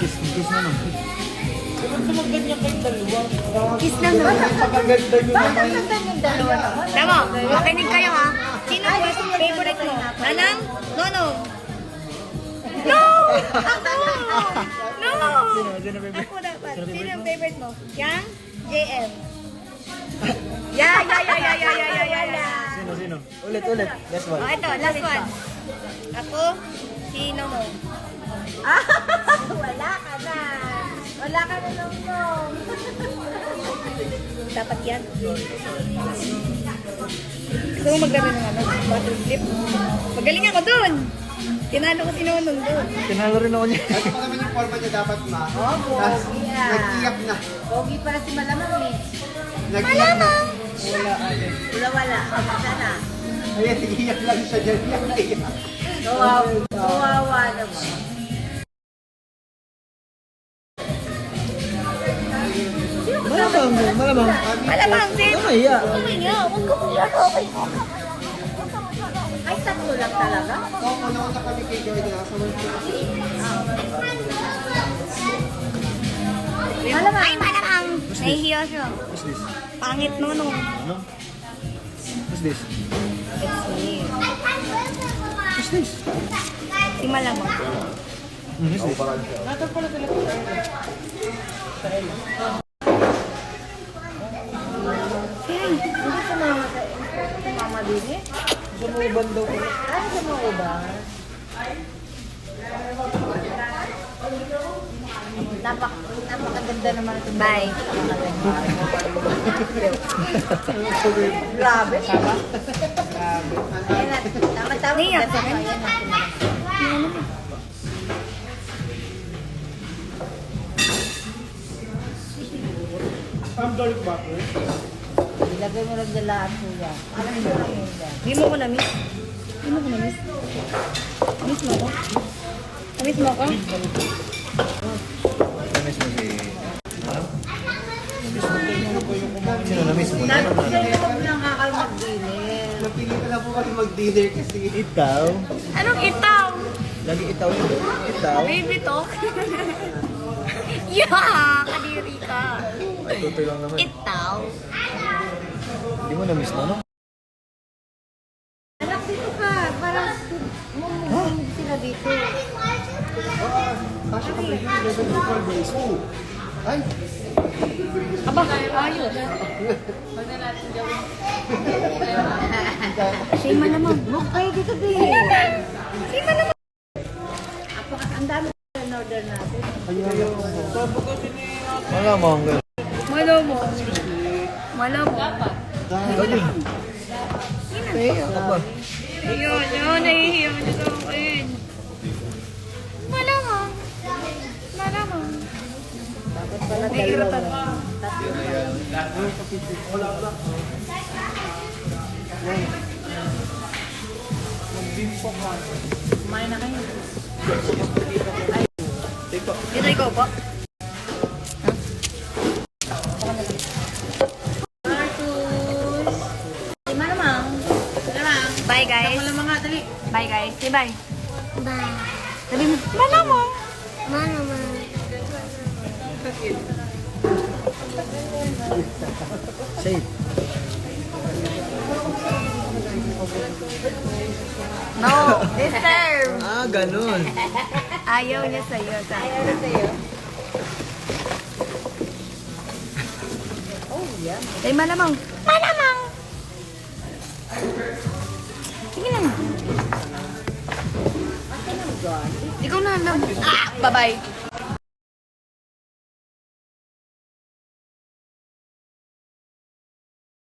Kiss na nung. Bakit naman ganyan kayong dalawa? Kiss lang naman. Napakaganda nyo naman. Bakit naman yung dalawa naman? Tama, makinig kayo ha. Sino ang favorite mo? Nanang? Nonong? No! Ako! No! Sino favorite? Ako dapat. Sino ang favorite mo? Yang? JM? Yeah. Sino? Ulit. Last one. Oh, ito, last one. Ako, sino mo? Wala ka na. Wala ka na nung. Dapat yan. Gusto mo maglaro ng ano? Bottle flip? Magaling ako dun! Tinalo ko si Nonong dun. Tinalo rin ako niya. Ito pa naman yung forma niya dapat ma. Oh, pogi ah. Nag-iyak na. Pogi para si Malamang eh. Nag-iyak na. Wala. Sana. Ayan, nag-iyak lang siya dyan. Iyak na iyak. Kawawa naman. Malamang. Malamang, Sid! Namaya. Okay nga, huwag ka muna. Okay. Ay, tatlo lang talaga. Oo, una kami kay Jordan. Sa Malamang! Ay, malamang! Nahihiya siya. What's this? Pangit Nonong. Ano? What's this? It's me. What's this? Si Malamang. What's this? Natag pala sila. Hindi sumama din eh. Sumuban daw ko. Ay, sumuban. Napakaganda naman ito. Bye. Grabe. Ayan na. Tama-tama. Niyak ka Ayan rin? na. Ang dark butter. Ilagay mo lang dyan lahat po yan. Alam mo lang yun dyan. Hindi mo ko na-miss. Hindi mo ko na-miss. Miss mo ko? Na-miss mo ko? Namiss mo si... Ano? Sino namiss mo? Tapos yan huwag lang kakal mag-dinner. Napili ka na po kami mag-dinner kasi. Itaw. Anong itaw? Lagi itaw yun. Itaw. Baby talk? Yeah! Kadiri ka. Ay, tutoy lang naman. Itaw? Hindi mo namiss na, no? Anak, dito ka. Parang mumugumig sila dito. Kasi kami yun. Level 4 days. Oh. Ay. Aba, ayos. Shame malamang. Ay, dito din. Shame malamang. Ang dami na order natin. Malamang. Malamang. Malamang. Lagi. Ano ba? Yun, nahihiya niya sa akin. Malamang. Malamang. Dapat pala Nahihirapan. Kumain na kayo. Dito ikaw po. Marcus. Si Malamang. Malamang. Bye guys. Malamang nga, dali. Bye guys. Say bye. Bye. Sabi mo, malamang. Malamang. Say it. No, this term. Ah, ganun. Ayaw niya sa'yo. Ayaw na sa'yo. Oh, yeah. Say malamang. Malamang. Sige lang. Ate ng God. Ikaw na lang. Ah, bye-bye.